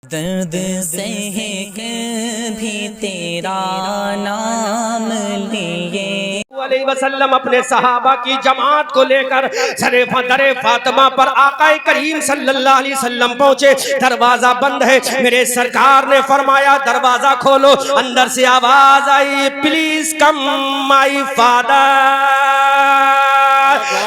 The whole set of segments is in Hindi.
दर्द सह भी तेरा नाम लिए वसल्लम अपने सहाबा की जमात को लेकर दरे फातिमा पर आकाए करीम सल्लल्लाहु अलैहि वसल्लम पहुंचे। दरवाजा बंद है, मेरे सरकार ने फरमाया दरवाजा खोलो। अंदर से आवाज आई, please come my father,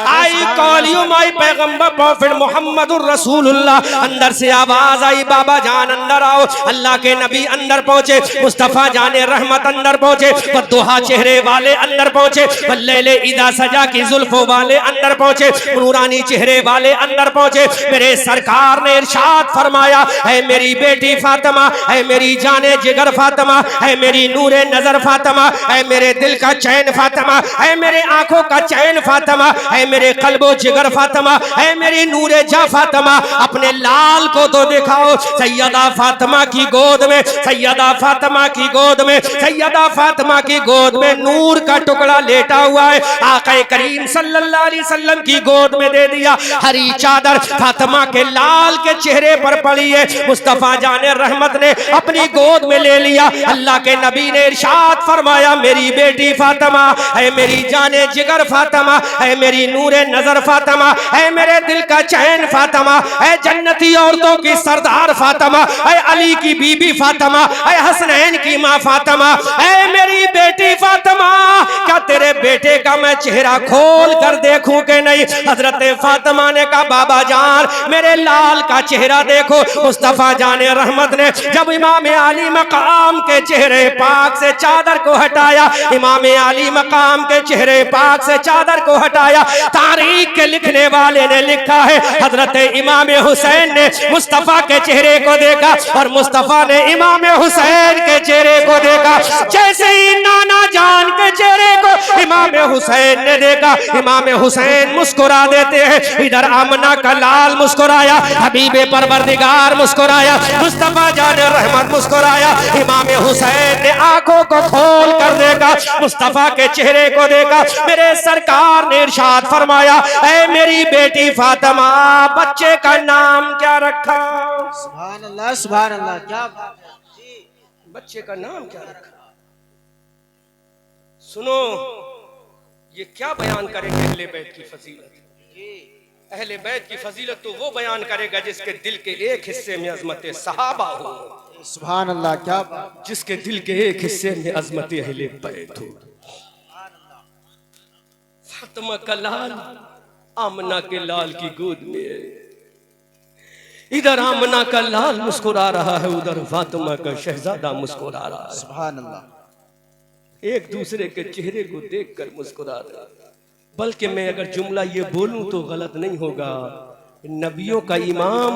I call you my पैगंबर प्रॉफिट मोहम्मदुर रसूलुल्लाह। अंदर से आवाज आई, बाबा जान अंदर आओ। अल्लाह के नबी अंदर पहुंचे, मुस्तफा जाने रहमत अंदर पहुंचे, बद्दुहा चेहरे वाले अंदर पहुंचे, बल्लेले इदा सजा की जुल्फों वाले अंदर पहुंचे, नूरानी चेहरे वाले अंदर पहुंचे। मेरे सरकार ने इरशाद फरमाया, है मेरी बेटी फातिमा, है मेरी जाने जिगर फातिमा, है मेरी नूरे नजर फातिमा, है मेरे दिल का चैन फातिमा, है मेरे आंखों का चैन फातिमा, है मेरे कल्बो जिगर फातिमा, है मेरी नूरे जा फातिमा। अपने लाल को तो दिखाओ। सैयदा फातिमा की गोद में, सैयदा फातिमा की गोद में, सैयदा फातिमा की गोद में नूर का टुकड़ा लेटा हुआ है। आका करीम सल्लल्लाहु अलैहि वसल्लम की गोद में दे दिया। हरी चादर फातिमा के लाल के चेहरे पर पड़ी है। मुस्तफा जाने रहमत ने अपनी गोद में ले लिया। अल्लाह के नबी ने इरशाद फरमाया, मेरी बेटी फातिमा है, मेरी जाने जिगर फातिमा है, मेरी नूरे नजर फातिमा है, मेरे दिल का चैन फातिमा है, जन्नती औरतों की सरदार फातिमा है, अली की बीबी फातिमा है, हसनैन की माँ फातिमा है, मेरी बेटी फातिमा। क्या तेरे बेटे का मैं चेहरा खोल कर देखूं कि नहीं? हजरत फातिमा ने कहा, बाबा जान मेरे लाल का चेहरा देखो। मुस्तफा जाने रहमत ने जब इमाम अली मकाम के चेहरे पाक से चादर को हटाया, इमाम अली मकाम के चेहरे पाक से चादर को हटाया, तारीख के लिखने वाले ने लिखा है, हजरत इमाम हुसैन ने मुस्तफा के चेहरे को देखा और मुस्तफा ने इमाम हुसैन के चेहरे को देखा। जैसे ही नाना जान के चेहरे को इमाम हुसैन ने देखा, इमाम हुसैन मुस्कुरा देते हैं। इधर आमना का लाल मुस्कुराया, हबीबे परवरदिगार मुस्कुराया, मुस्तफा जान रहमत मुस्कुराया। इमाम हुसैन ने आंखों को खोल कर देखा, मुस्तफा के चेहरे को देखा। मेरे सरकार ने इरशाद फरमाया, ऐ मेरी बेटी फातिमा, बच्चे का नाम क्या रखा? सुभान अल्लाह, सुभान अल्लाह। क्या बच्चे का नाम क्या रखा? सुनो, ये क्या बयान करेंगे अहले बैत की फजीलत? अहले बैत की फजीलत तो वो बयान करेगा जिसके दिल के एक हिस्से में अजमत सहाबा हो। सुभान अल्लाह। क्या जिसके दिल के एक हिस्से में अजमत अहले बैत हो। फातिमा का लाल आमना के लाल की गोद में है। इधर आमना का लाल मुस्कुरा रहा है, उधर फातिमा का शहजादा मुस्कुरा रहा है। सुभान अल्लाह। एक दूसरे के चेहरे को देखकर मुस्कुरा रहा है। बल्कि मैं अगर जुमला ये बोलूं तो गलत नहीं होगा, नबियों का इमाम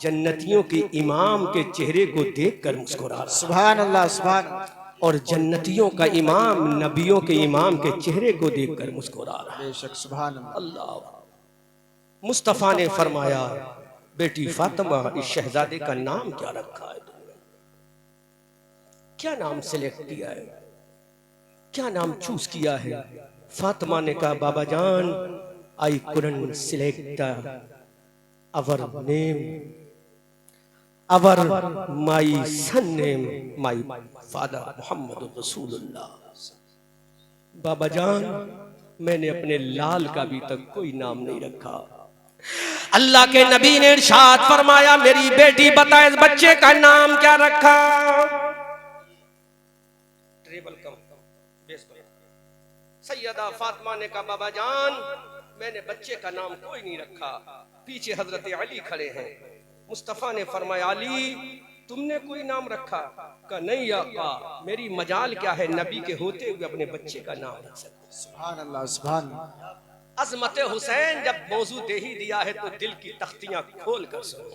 जन्नतियों के इमाम के चेहरे को देखकर मुस्कुरा रहा है। सुभान अल्लाह, सुभान अल्लाह। और जन्नतियों का इमाम नबियों के इमाम के चेहरे को देखकर मुस्कुरा रहा है। बेशक, सुभान अल्लाह। मुस्तफा ने फरमाया, बेटी फातिमा, इस शहजादे का नाम क्या रखा है तुमने? क्या नाम सिलेक्ट किया है? क्या नाम चूज किया है? फातिमा ने कहा, बाबा जान, I couldn't select our name, our my son name, my father Muhammad रसूलुल्लाह। बाबा जान, मैंने अपने लाल का अभी तक कोई नाम नहीं रखा। अल्लाह के नबी ने इरशाद फरमाया, मेरी बेटी बताए बच्चे का नाम क्या रखा? सैयदा फातिमा ने कहा, बाबा जान मैंने बच्चे का नाम कोई नहीं रखा। पीछे हजरत अली खड़े हैं। मुस्तफा ने फरमाया, अली तुमने कोई नाम रखा? का नहीं आका, मेरी मजाल क्या है नबी के होते हुए अपने बच्चे का नाम रख सकते। सुभान अल्लाह, सुभान अल्लाह। अजमत हुसैन जब मौजू दे ही दिया है तो दिल की तख्तियां खोल कर सुनो,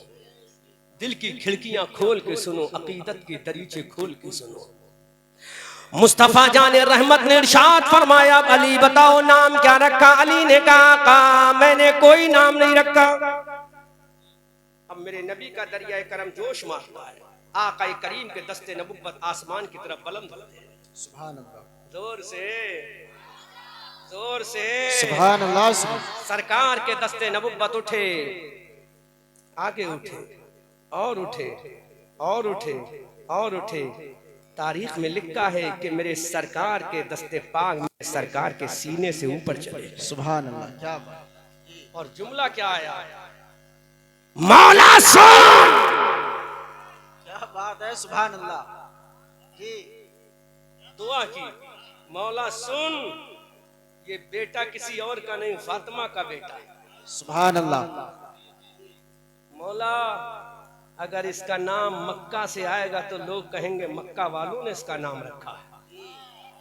दिल की खिड़कियां खोल के सुनो, अकीदत के दरीचे खोल के सुनो। मुस्तफा जाने रहमत ने इरशाद फरमाया, अली बताओ नाम क्या रखा? अली ने कहा, मैंने कोई नाम नहीं रखा। अब मेरे नबी का दरिया करम जोश मारता है। आका करीम के दस्ते नबुव्वत आसमान की तरफ बुलंद होते हैं। सुभान अल्लाह। जोर से, जोर से सुभान अल्लाह। सरकार के दस्ते नबुव्वत उठे, आगे उठे और उठे और उठे और उठे। तारीख में लिखा है कि मेरे सरकार के दस्ते पाक मेरे सरकार के सीने से ऊपर चले। सुभान अल्लाह, क्या बात, और जुमला क्या आया, मौला सुन। क्या बात है, सुभान अल्लाह जी। दुआ की, मौला सुन, ये बेटा किसी और का नहीं, फातिमा का बेटा है। सुभान अल्लाह। मौला अगर इसका नाम मक्का से आएगा तो लोग कहेंगे मक्का वालों ने इसका नाम रखा है।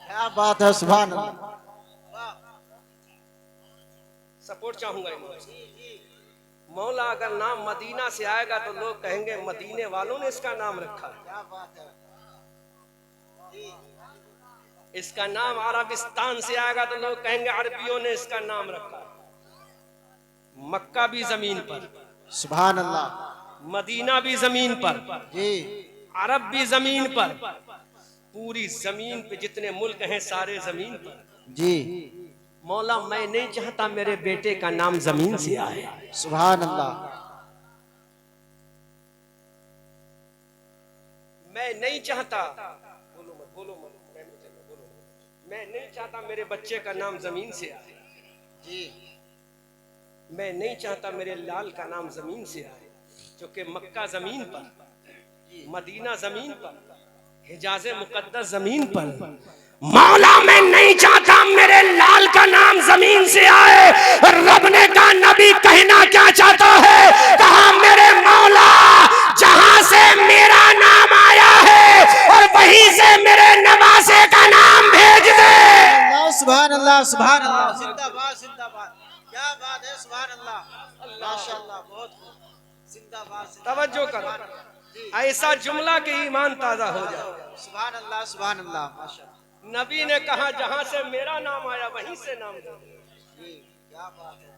क्या बात है, सुभान अल्लाह। सपोर्ट चाहूंगा मौला अगर नाम मदीना से आएगा तो लोग कहेंगे मदीने वालों ने इसका नाम रखा है। क्या बात है, इसका नाम अरबिस्तान से आएगा तो लोग कहेंगे अरबियों ने इसका नाम रखा है। मक्का भी जमीन पर, सुभान अल्लाह मदीना भी जमीन पर जी, अरब भी जमीन पर, पूरी जमीन पे जितने मुल्क हैं सारे जमीन पर जी। मौला मैं नहीं चाहता मेरे बेटे का नाम जमीन से आए। सुभान अल्लाह। मैं नहीं चाहता, बोलो मत बोलो मत, बोलो मत। मैं नहीं चाहता मेरे बच्चे का नाम जमीन से आए जी। मैं नहीं चाहता मेरे लाल का नाम जमीन से आए, क्योंकि मक्का जमीन पर, मदीना जमीन पर, हिजाज मुकद्दस जमीन पर। मौला मैं नहीं चाहता मेरे लाल का नाम जमीन से आए। रब ने कहा नबी कहना क्या चाहता है, कहा मेरे मौला जहां से मेरा नाम आया है और वहीं से मेरे नवासे का नाम भेज दे। सुभान अल्लाह, सुभान अल्लाह, जिंदाबाद जिंदाबाद। क्या बात है, सुभान अल्लाह, माशाअल्लाह, बहुत जिंदाबाद। तवज्जो करो, ऐसा जुमला के ईमान ताजा हो जाए। सुभान अल्लाह, सुभान अल्लाह, माशाअल्लाह। नबी ने कहा जहां से मेरा नाम आया वहीं से नाम दो। क्या बात है,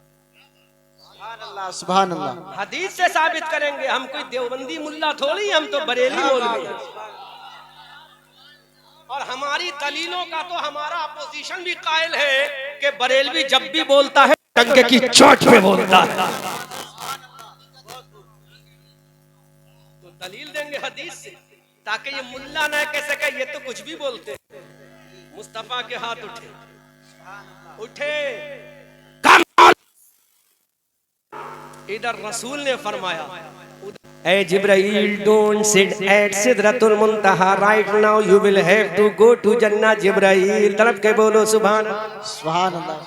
सुभान अल्लाह, सुभान अल्लाह। हदीस से साबित करेंगे, हम कोई देवबंदी मुल्ला थोड़ी, हम तो बरेली मौलवी हैं। और हमारी दलीलों का तो हमारा अपोजिशन भी कायल है कि बरेलवी जब भी बोलता है टंके की चोट पे बोलता है। तो दलील देंगे हदीस से, ताकि ये मुल्ला ना कह सके ये तो कुछ भी बोलते। मुस्तफा के हाथ उठे उठे, इधर रसूल ने फरमाया, ए जिब्राइल डोंट सिट एट सिदरतुल मुंतहा right now, you will have to go to जन्नत। जिब्राइल तरफ के बोलो सुभान सुभान अल्लाह।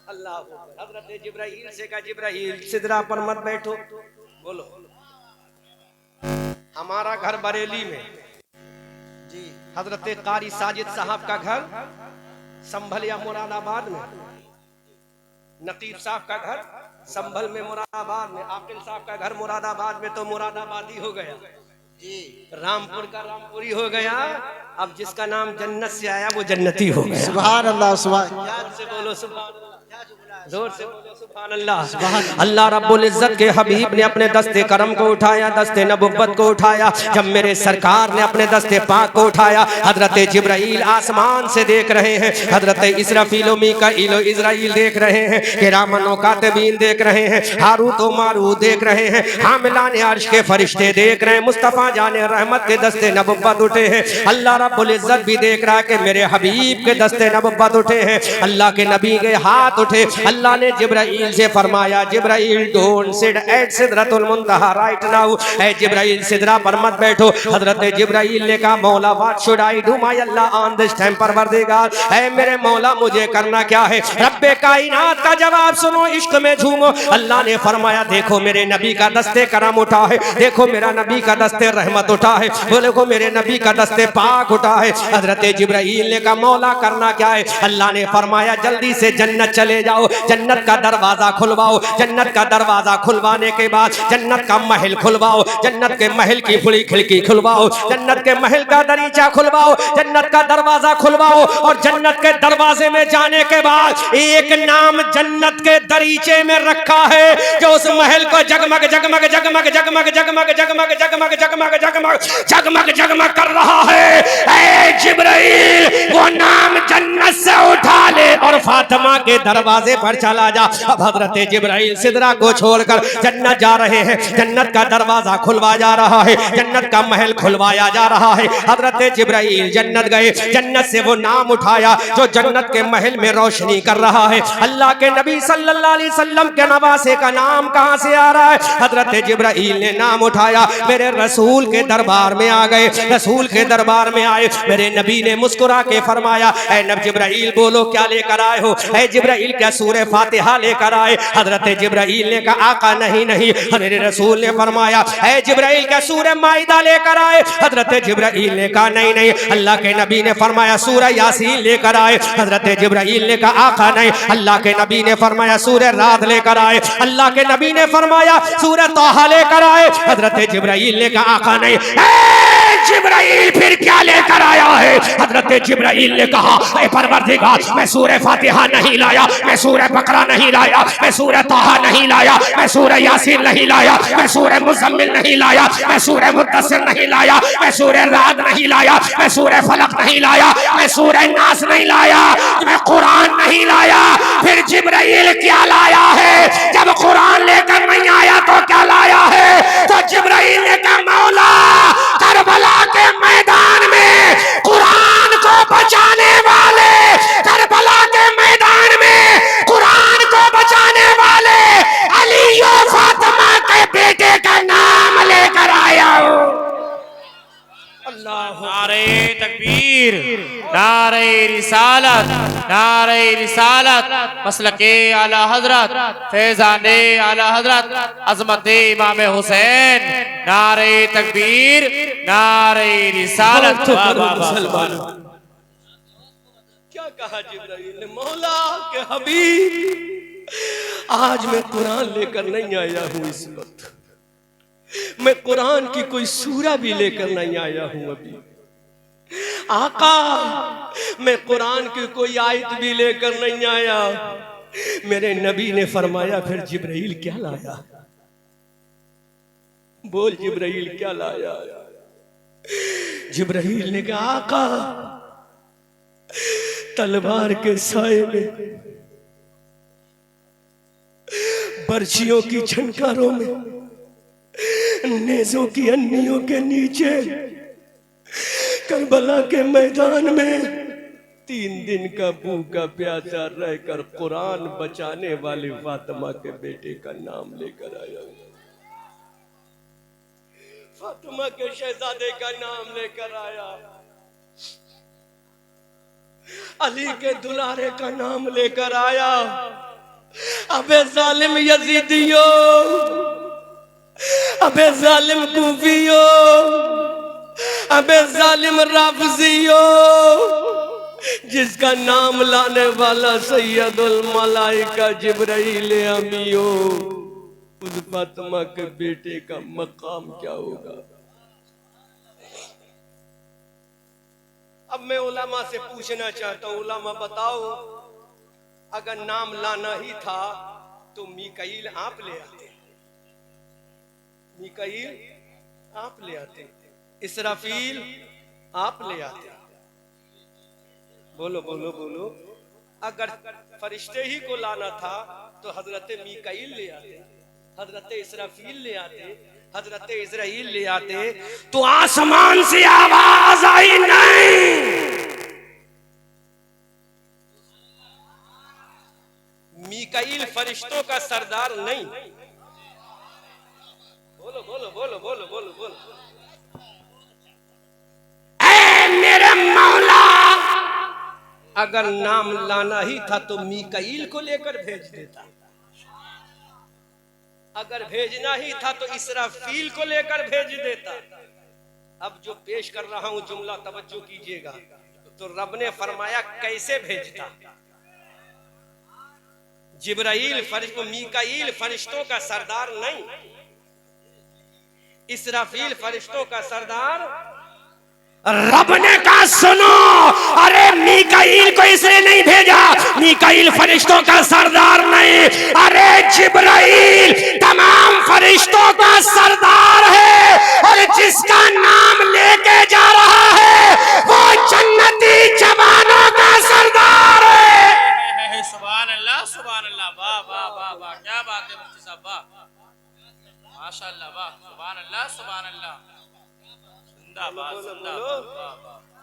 अल्लाह। हजरत जिब्राइल से कहा जिब्राइल सिदरा पर मत बैठो। बोलो, हमारा घर बरेली में जी, हजरत कारी साजिद साहब का घर संभल या मुरादाबाद में, नकीब साहब का घर संभल में मुरादाबाद में, आकिल साहब का घर मुरादाबाद में, तो मुरादाबादी हो गया जी। रामपुर का रामपुरी हो गया। अब जिसका नाम जन्नत से आया वो जन्नती हो गया। सुभान अल्लाह, सुभान। जोर से बोलो सुभान, जोर से बोलो सुभान अल्लाह। अल्लाह रब्बुल इज्जत के हबीब ने अपने दस्ते करम को उठाया, दस्ते नबुव्वत को उठाया। जब मेरे सरकार ने अपने दस्ते पाक को उठाया, हजरत जिब्राइल आसमान से देख रहे हैं, हजरत इसराफील मीकाईल इजराइल देख रहे हैं, किरामन व कातिबीन देख रहे हैं, हारूत व मारूत देख रहे हैं, हामिलाने अर्श के फरिश्ते देख रहे हैं, मुस्तफा जाने रहमत के दस्ते नबुव्वत उठे हैं। अल्लाह रब्बुल इज्जत भी देख रहा है कि मेरे हबीब के दस्ते नबुव्वत उठे हैं, अल्लाह के नबी के हाथ उठे। अल्लाह ने जिब्राइल से फरमाया जिब्राइल डोंट सिट एट सिदरतुल मुंतहा राइट नाउ, ए जिब्राइल सिदरा पर मत बैठो। हजरत जिब्राइल ने कहा मौला what should I do my अल्लाह ऑन दिस टाइम परवरदिगार, ए मेरे मौला मुझे करना क्या है। रब्बे कायनात का जवाब सुनो, इश्क में झूमो। अल्लाह ने फरमाया देखो मेरे नबी का दस्ते करम उठा है, देखो मेरा नबी का दस्ते रहमत उठा है, देखो मेरे नबी का दस्ते पाक उठा है। हजरत जिब्राइल ने कहा मौला करना क्या है। अल्लाह ने फरमाया जल्दी से जन्नत चले जाओ, जन्नत का दरवाजा खुलवाओ। जन्नत का दरवाजा खुलवाने के बाद जन्नत का महल खुलवाओ, जन्नत के महल की खुली खिड़की खुलवाओ, जन्नत के महल का दरीचा खुलवाओ, जन्नत का दरवाजा खुलवाओ। और जन्नत के दरवाजे में जाने के बाद एक नाम जन्नत के दरीचे में रखा है जो उस महल को जगमग जगमग जगमग जगमग जगमग जगमग जगमग जगमग जगमग जगमग जगमग कर रहा है। ऐ जिब्राइल वो नाम जन्नत से उठा ले और फातिमा के दरवाजे पर चला जा। अब हजरत जिब्राइल सिदरा को छोड़कर जन्नत जा रहे हैं। जन्नत का दरवाजा खुलवाया जा रहा है, जन्नत का महल खुलवाया जा रहा है। हजरत जिब्राइल जन्नत गए, जन्नत से वो नाम उठाया जो जन्नत के महल में रोशनी कर रहा है। अल्लाह के नबी सल्लल्लाहु अलैहि वसल्लम के नवासे का नाम कहां से आ रहा है? हजरत जिब्राइल ने नाम उठाया, मेरे रसूल के दरबार में आ गए। रसूल के दरबार में आए, मेरे नबी ने मुस्कुरा के फरमाया, ऐ नबी जिब्राइल बोलो क्या लेकर आए हो? ऐ जिब्राइल क्या सूरह फातिहा लेकर आए? हजरत जिब्राइल ने कहा आका नहीं नहीं। मेरे रसूल ने फरमाया, ऐ जिब्राइल क्या सूरह माइदा लेकर आए? हजरत जिब्राइल ने कहा नहीं नहीं। अल्लाह के नबी ने फरमाया सूरह यासीन लेकर आए। हजरत जिब्राइल ने कहा आका नहीं। अल्लाह के नबी ने फरमाया सूरह राद लेकर आए। अल्लाह के नबी ने फरमाया सूरह तोहा लेकर आए। हजरत जिब्राइल ने कहा आका नहीं। जिब्राइल फिर क्या लेकर आया है? हजरत जिब्राइल ने कहा ऐ परवरदिगार, मैं सूरह फातिहा नहीं लाया, मैं सूरह बकरा नहीं लाया, मैं सूरह तोहा नहीं लाया, मैं सूरह यासीन नहीं लाया, मैं सूरह मुज़म्मिल नहीं लाया, मैं सूरह मुद्दस्सिर नहीं लाया, मैं सूरह राद नहीं लाया, मैं सूरह फलक नहीं लाया, मैं सूरह नास नहीं लाया, मैं कुरान नहीं लाया। फिर जिब्राइल क्या लाया है? जब कुरान लेकर नहीं आया तो क्या लाया है? तो जिब्राइल ने कहा मौला करबला के मैदान में कुरान को बचाने वाले, करबला के मैदान में कुरान को बचाने वाले अली और फातिमा के बेटे का नाम लेकर आया हूं। नारे तकबीर, नारे रिसालत, नारे रिसालत, मसलके आला हजरत, फैजाने आला हजरत, अजमते इमाम हुसैन। नारे तकबीर, नारे रिसालत। क्या कहा जिब्राइल ने? मौला के हबीब, आज मैं कुरान लेकर नहीं आया हूं, इस वक्त मैं कुरान की कोई सूरा भी लेकर नहीं आया हूं। अभी आका मैं कुरान की कोई आयत भी लेकर नहीं आया। मेरे नबी ने फरमाया फिर जिब्राइल क्या लाया? बोल जिब्राइल क्या लाया? जिब्राइल ने कहा आका तलवार के साए में, बर्छियों की झनकारों में, नेज़ों की अन्नियों के नीचे, करबला के मैदान में 3 दिन का भूखा प्यासा रहकर कुरान बचाने वाली फातिमा के बेटे का नाम लेकर आया। फातिमा के शहजादे का नाम लेकर आया, अली के दुलारे का नाम लेकर आया। अबे जालिम यजीदियो, अबे जालिम कूफियो, अबे जालिम राफिजियो, जिसका नाम लाने वाला सैयदुल मलाइका जिब्राइल अमीयो, उस फातिमा के बेटे का मकाम क्या होगा? अब मैं उलमा से पूछना चाहता हूँ, उलमा बताओ अगर नाम लाना ही था तो मीकाईल आप ले आते, मीकाईल आप ले आते, इसराफील आप ले आते। बोलो बोलो बोलो। अगर फरिश्ते ही को लाना था तो हजरत मीकाईल ले आते, हजरत इसराफील ले आते, हजरत इजराइल ले आते, तो आसमान से आवाज आई नहीं। मीकाईल फरिश्तों का सरदार नहीं। बोलो बोलो बोलो बोलो बोलो बोलो। ऐ मेरे मौला, अगर नाम लाना ही था तो मीकाईल को लेकर भेज देता, अगर भेजना ही था तो इसराफील को लेकर भेज देता। अब जो पेश कर रहा हूं जुमला तवज्जो कीजिएगा, तो रब ने फरमाया कैसे भेजता। जिब्राइल मीकाईल फरिश्तों का सरदार नहीं, इसराफील फरिश्तों का सरदार। रब ने कहा सुनो, अरे मीकाईल को इसने नहीं भेजा, मीकाईल फरिश्तों का सरदार नहीं, अरे जिब्राइल तमाम फरिश्तों का सरदार है, और जिसका नाम लेके जा रहा है वो जन्नती जवानों का सरदार है। सुभान अल्लाह सुभान अल्लाह।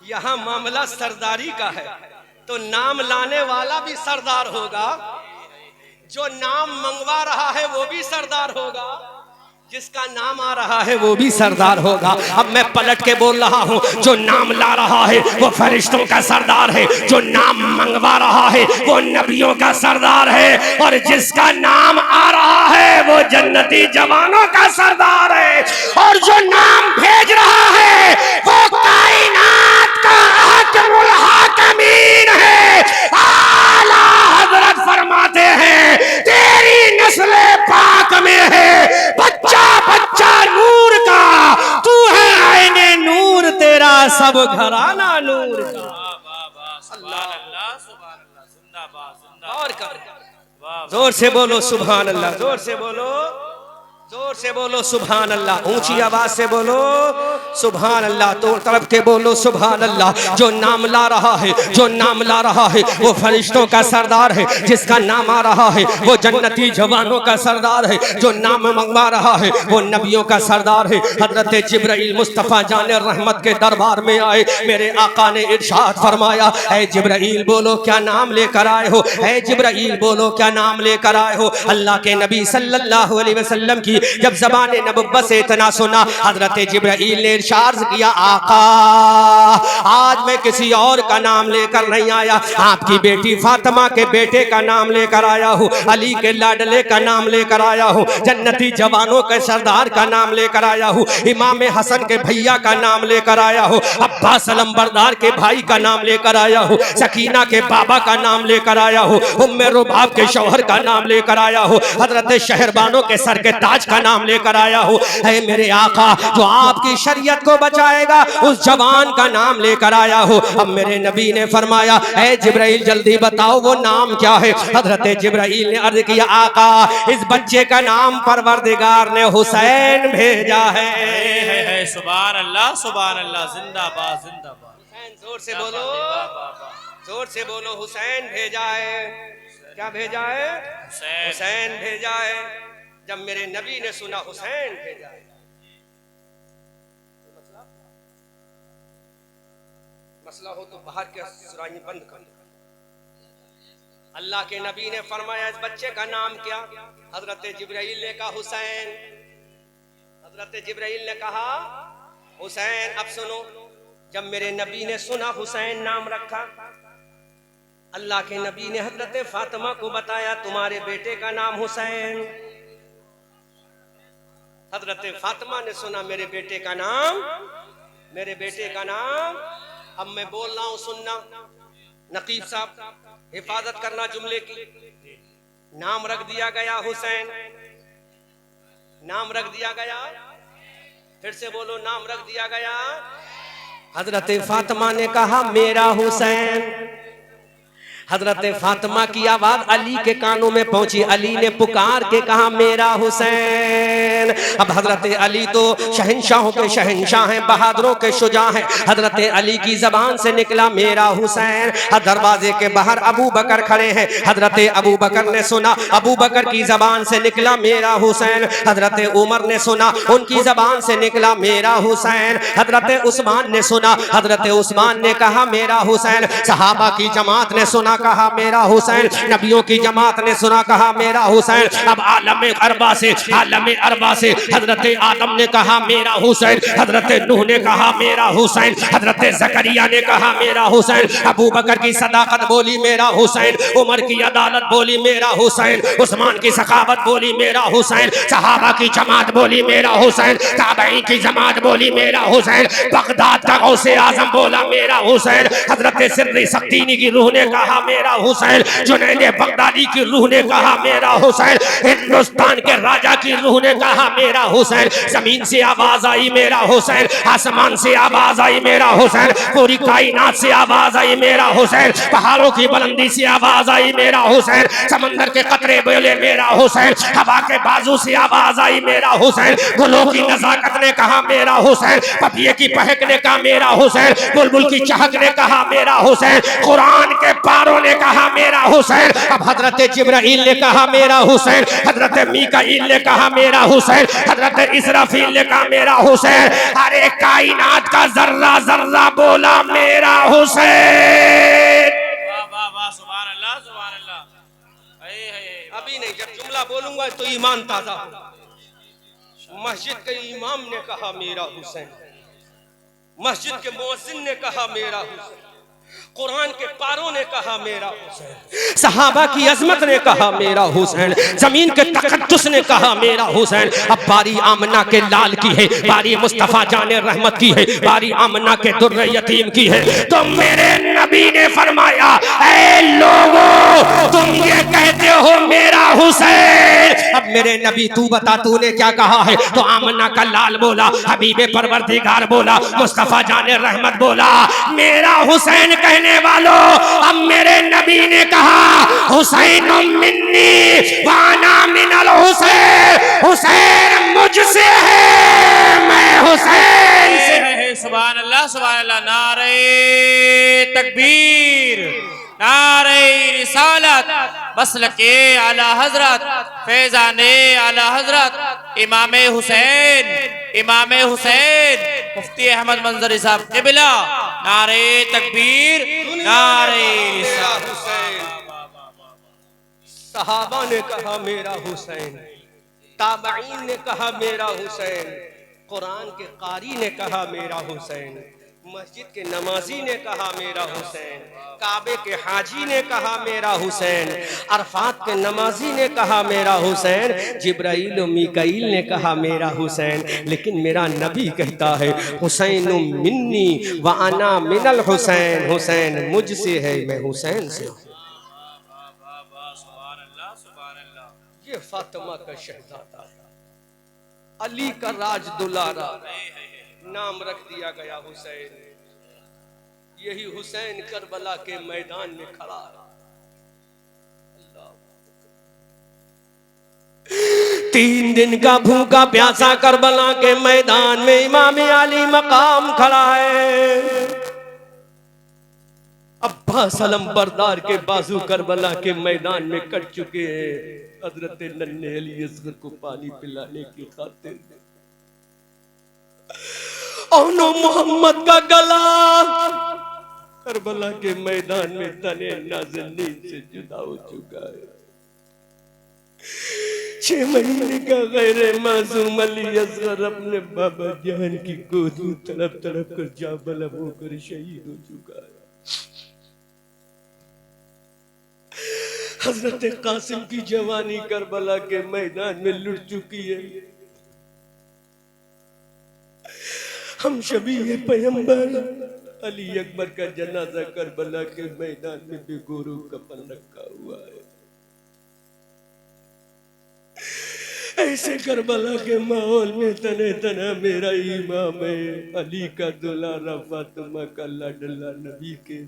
यहाँ मामला सरदारी का है, तो नाम लाने वाला भी सरदार होगा, जो नाम मंगवा रहा है वो भी सरदार होगा, जिसका नाम आ रहा है वो भी सरदार होगा। अब मैं पलट के बोल रहा हूँ, जो नाम ला रहा है वो फरिश्तों का सरदार है, जो नाम मंगवा रहा है वो नबियों का सरदार है, और जिसका नाम आ रहा है वो जन्नती जवानों का सरदार है, और जो नाम भेज रहा है वो कायनात का हाकिमुल हाकिमीन है। आला हजरत फरमाते हैं, तेरी नस्ल पाक में है बच्चा बच्चा नूर का, तू है आईने नूर, तेरा सब घराना नूर का। और कर, जोर से बोलो सुभान अल्लाह, जोर से बोलो, जोर से बोलो सुभान अल्लाह, ऊंची आवाज से बोलो सुभान अल्लाह, तो तरफ के बोलो सुभान अल्लाह। जो नाम ला रहा है, जो नाम ला रहा है वो फरिश्तों का सरदार है, जिसका नाम आ रहा है वो जन्नती जवानों का सरदार है, जो नाम मंगवा रहा है वो नबियों का सरदार है। हजरत जिब्राइल मुस्तफ़ा जाने रहमत के दरबार में आए, मेरे आका ने इरशाद फरमाया, ऐ जिब्राइल बोलो क्या नाम लेकर आए हो, ऐ जिब्राइल बोलो क्या नाम लेकर आए हो। अल्लाह के नबी सल्लल्लाहु अलैहि वसल्लम की जब ज़बान नबुव्वत से इतना सुना, हजरत जिब्राइल ने इरशाद किया, आका आज मैं किसी और का नाम लेकर नहीं आया, आपकी बेटी फातिमा के बेटे का नाम लेकर आया हूँ, अली के लाडले का नाम लेकर आया हूँ, जन्नती जवानों के सरदार का नाम लेकर आया हूँ, इमाम हसन के भैया का नाम लेकर आया हूँ, अब्बास अलंबरदार के भाई का नाम लेकर आया हूँ, सकीना के बाबा का नाम लेकर आया हूँ, उम्मे रुबाब के शौहर का नाम लेकर आया हूँ, हजरत शहरबानों के सर के ताज का नाम लेकर आया हूँ। ऐ मेरे आका जो आपकी शरीयत को बचाएगा उस जवान का नाम लेकर आया हूँ। अब मेरे नबी ने फरमाया, ऐ जिब्राइल जल्दी बताओ वो नाम क्या है। हजरत जिब्राइल ने अर्ज किया, आका इस बच्चे का नाम परवरदिगार ने हुसैन भेजा है। सुभान अल्लाह सुभान अल्लाह, जिंदाबाद जिंदाबाद। जोर से बोलो, जोर से बोलो, हुसैन भेजा है। क्या भेजा है? हुसैन भेजा है। जब मेरे नबी ने सुना हुसैन भेजा है, मसला हो तो बाहर के सुराही बंद कर। अल्लाह के नबी ने फरमाया, इस बच्चे का नाम क्या? हजरत जिब्राइल ने कहा हुसैन। हजरत जिब्राइल ने कहा हुसैन। अब सुनो, जब मेरे नबी ने सुना हुसैन नाम रखा, अल्लाह के नबी ने हजरत फातिमा को बताया, तुम्हारे बेटे का नाम हुसैन। हजरत फातिमा ने सुना मेरे बेटे का नाम, मेरे बेटे का नाम। अब मैं बोल रहा हूं, सुनना नकीब साहब, हिफाजत करना जुमले की। नाम रख दिया गया हुसैन, नाम रख दिया गया, फिर से बोलो, नाम रख दिया गया। हजरत फातिमा ने कहा मेरा हुसैन। हजरत फातिमा की आवाज अली के कानों में पहुंची, अली ने पुकार के कहा मेरा हुसैन। अब हजरत अली तो शहंशाहों के शहंशाह हैं, बहादुरों के शुजा हैं। हजरत अली की जबान से निकला मेरा हुसैन। दरवाजे के बाहर अबू बकर खड़े हैं, हजरत अबू बकर ने सुना, अबू बकर की जबान से निकला मेरा हुसैन। हजरत उमर ने सुना, उनकी जबान से निकला मेरा हुसैन। हजरत उस्मान ने सुना, हजरत उस्मान ने कहा मेरा हुसैन। सहाबा की जमात ने सुना, कहा मेरा हुसैन। नबियों की जमात ने सुना, कहा मेरा हुसैन। अब आलम अरबा से हजरत आदम ने कहा मेरा हुसैन, हजरत नूह ने कहा मेरा हुसैन, हजरत जकरिया ने कहा मेरा हुसैन। अबू बकर की सदाकत बोली मेरा हुसैन, उमर की अदालत बोली मेरा हुसैन, उस्मान की सखावत बोली मेरा हुसैन, सहाबा की जमात बोली मेरा हुसैन, ताबईन की जमात बोली मेरा हुसैन, बगदाद का गौसे आजम बोला मेरा हुसैन, हजरत सिर्री सख्तीनी की रूह ने कहा मेरा हुसैन, जुनैद बगदादी की रूह ने कहा मेरा हुसैन, हिंदुस्तान के राजा की रूह ने कहा मेरा हुसैन। जमीन से आवाज आई मेरा हुसैन, आसमान से आवाज आई मेरा हुसैन, पूरी कायनात से आवाज आई मेरा हुसैन, पहाड़ों की बुलंदी से आवाज आई मेरा हुसैन, समंदर के कतरे बोले मेरा हुसैन, हवा के बाजू से आवाज आई मेरा हुसैन, गुलों की नजाकत ने कहा मेरा हुसैन, पपिये की पहक ने कहा मेरा हुसैन, बुलबुल की चहक ने कहा मेरा हुसैन, कुरान के पारों वालों ने कहा मेरा हुसैन, अब हजरत जिब्राइल ने कहा मेरा हुसैन, हजरत मीकाईल ने कहा मेरा हुसैन, हजरत इसराफील ने कहा मेरा हुसैन। अरे कायनात का जर्रा जर्रा बोला मेरा हुसैन। वाह वाह वाह, सुभान अल्लाह सुभान अल्लाह। अभी नहीं, जब जुमला बोलूंगा तो ईमान ताजा होगा। मस्जिद के इमाम ने कहा मेरा हुसैन, मस्जिद के मुअज्जिन ने कहा मेरा हुसैन, कुरान के पारों ने कहा मेरा हुसैन, सहाबा की अजमत ने कहा मेरा हुसैन, जमीन के तकद्दुस ने कहा मेरा हुसैन। अब बारी आमना के लाल की है, बारी मुस्तफा जाने रहमत की है, बारी आमना के दुर्र यतीम की है। तो मेरे नबी ने फरमाया, ऐ लोगों तुम ये कहते हो मेरा हुसैन। अब मेरे नबी तू बता तूने क्या कहा है? तो आमना का लाल बोला, हबीबे परवरदिगार बोला, मुस्तफा जाने रहमत बोला, मेरा हुसैन कहने वालों। अब मेरे नबी ने कहा हुसैन मिन्नी वाना मिनल हुसैन, हुसैन मुझसे है मैं हुसैन से। सुभान अल्लाह सुभान अल्लाह। नारे तकबीर, नारे रिसालत, मसलके आला हजरत, फैजाने आला हजरत इमाम हुसैन, इमाम हुसैन मुफ्ती अहमद मंजरी साहब क़िबला। नारे तकबीर, नारे रिसालत। सहाबा ने कहा मेरा हुसैन, ताबईन ने कहा मेरा हुसैन, कुरान के कारी ने कहा मेरा हुसैन, मस्जिद के नमाजी ने कहा मेरा हुसैन, काबे के हाजी ने कहा मेरा हुसैन, अरफात के नमाजी ने कहा मेरा हुसैन, जिब्राइल और मीकाईल ने कहा मेरा हुसैन। लेकिन मेरा नबी कहता है हुसैन मिन्नी व अना मिनल हुसैन, हुसैन मुझसे है मैं हुसैन से। ये फातिमा का शहजादा, अली का राज दुलारा, नाम रख दिया गया हुसैन। यही हुसैन करबला के मैदान में खड़ा है। 3 दिन का भूखा प्यासा करबला के मैदान में इमाम अली मकाम खड़ा है। अब्बास अलम बरदार के बाजू करबला के मैदान में कट चुके हैं। हजरत नन्हे अली असगर को पानी पिलाने की खातिर औनो मोहम्मद का गला करबला के मैदान में तने नाज़नीन से जुदा हो चुका है। 6 महीने का गैर मासूम अली असगर अपने बाबा जान की गोद में तड़प तड़प कर जाबलम होकर शहीद हो चुका है। हजरत कासिम की जवानी करबला के मैदान में लुट चुकी है। हम शबीह पैगंबर अली अकबर का जनाजा करबला के मैदान में बेगोरू कफन रखा हुआ है। ऐसे करबला के माहौल में तने तना मेरा इमाम है, अली का दुलारा, फातिमा का लाडला, नबी के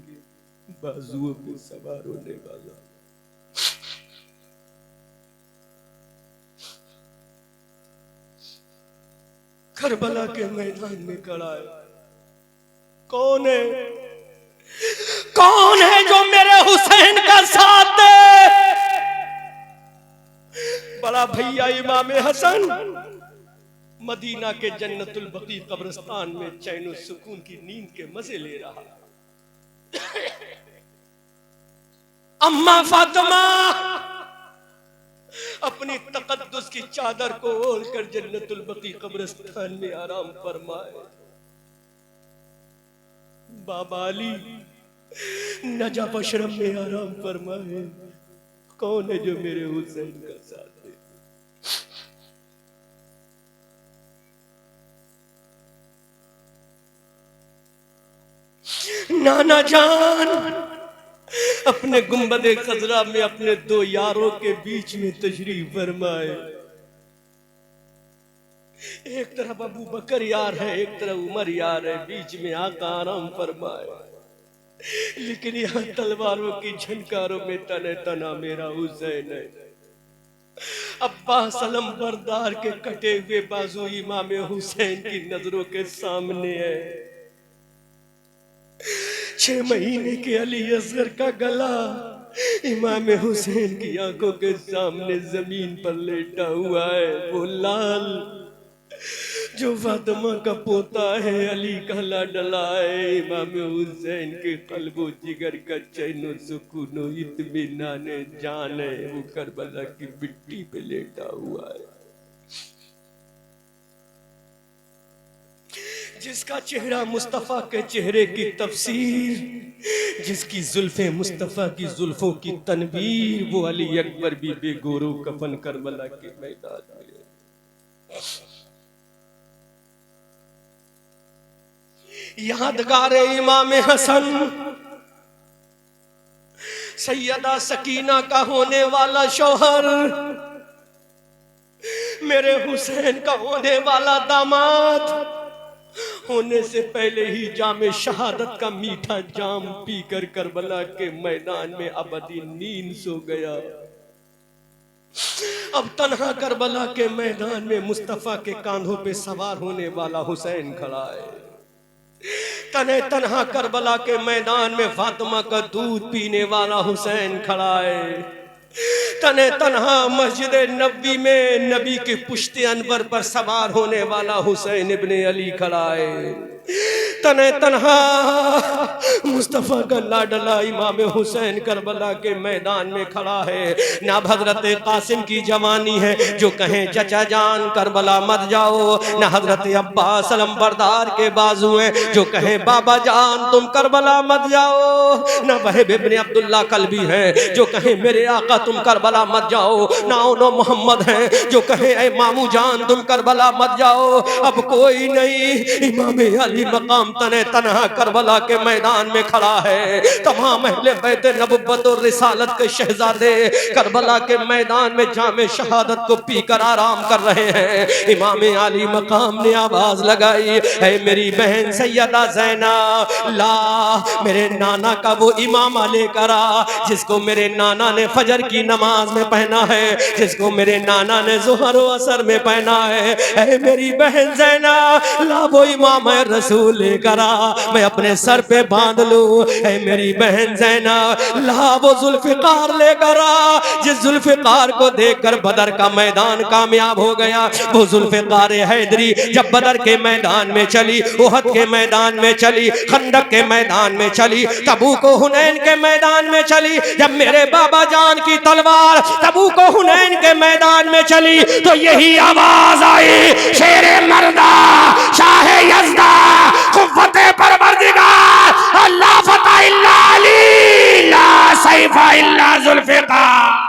बाजुओं पे सवार होने वाला। करबला के मैदान में खड़ा है। कौन है, कौन है जो मेरे हुसैन का साथ दे? बड़ा भैया इमाम हसन मदीना के जन्नतुल बकी कब्रिस्तान में चैन सुकून की नींद के मजे ले रहा। अम्मा फातिमा अपनी तकद्दुस की चादर को ओढ़ कर जन्नतुल बकी कब्रिस्तान में आराम फरमाए। बाबा अली नजफ अशरफ में आराम फरमाए। कौन है जो मेरे हुसैन का साथ दे? नाना जान अपने गुंबदे खजरा में अपने 2 यारों के बीच में तशरीफ फरमाए। एक तरफ अबू बकर यार है, एक तरफ उमर यार है, बीच में आका आराम फरमाए। लेकिन यहाँ तलवारों की झनकारों में तने तना मेरा हुसैन है। अब्बास अलम बरदार के कटे हुए बाजू इमाम हुसैन की नजरों के सामने है। 6 महीने के अली असगर का गला इमाम हुसैन की आंखों के सामने जमीन पर लेटा हुआ है। वो लाल जो फातिमा का पोता है, अली का लाडला है, इमाम हुसैन के कल्बो जिगर का चैनो सुकूनो इत्मीनान जान है, वो करबला की मिट्टी पे लेटा हुआ है। जिसका चेहरा मुस्तफा के चेहरे की तफसीर, जिसकी जुल्फे मुस्तफा की जुल्फों की तनवीर, वो अली अकबर भी बेगोरो कफन करबला के मैदान में। यादगार इमाम हसन सैयदा सकीना का होने वाला शौहर, मेरे हुसैन का होने वाला दामाद, होने से पहले ही जामे शहादत का मीठा जाम पीकर करबला के मैदान में अबदी नींद सो गया। अब तन्हा करबला के मैदान में मुस्तफा के कांधों पे सवार होने वाला हुसैन खड़ा है। तने तन्हा करबला के मैदान में फातिमा का दूध पीने वाला हुसैन खड़ा है। तने तन्हा मस्जिद नबी में नबी के पुश्ते अनवर पर सवार होने वाला हुसैन इब्ने अली खड़ा है। तने तन्हा मुस्तफा का लाडला इमाम हुसैन करबला के मैदान में खड़ा है। ना हजरत कासिम की जवानी है जो कहें चचा जान करबला मत जाओ, ना हजरत अब्बास अलमबरदार के बाजू हैं जो कहें बाबा जान तुम करबला मत जाओ, ना वहीब इब्ने अब्दुल्ला कल्बी है जो कहें मेरे आका तुम करबला मत जाओ, ना उनो मोहम्मद हैं जो कहें ऐ मामू जान तुम करबला मत जाओ। अब कोई नहीं, इमाम अली मकाम तने तन्हा करबला के मैदान में खड़ा है। तमाम अहले बैत नबुव्वत और रिसालत के शहजादे करबला के मैदान में जामे शहादत को पीकर आराम कर रहे हैं। इमाम अली मकाम ने आवाज लगाई, है मेरी बहन सैयदा ज़ैना ला मेरे नाना का वो इमामा लेकर आ जिसको मेरे नाना ने फजर की नमाज में पहना है, जिसको मेरे नाना ने ज़ुहर व असर में पहना है। है मेरी बहन ज़ैना ला वो इमाम रसूल लेकर आ, मैं अपने सर पे बांध लूं। है मेरी बहन ज़ैना ला वो जुल्फ़िकार लेकर आ जिस जुल्फ़िकार को देखकर बदर का मैदान कामयाब हो गया। वो जुल्फ़िकार हैदरी जब बदर के मैदान में चली, उहद के मैदान में चली, खंदक के मैदान में चली, तबूक को हुनैन के मैदान में चली, जब मेरे बाबा जान की तलवार तबूक को हुनैन के मैदान में चली तो यही आवाज आई, शेरे मर्दा शाह यज़दा क़ुव्वते परवरदिगार अल्लाह फता इल्ला अली ला सैफ़ा इल्ला ज़ुल्फ़िकार।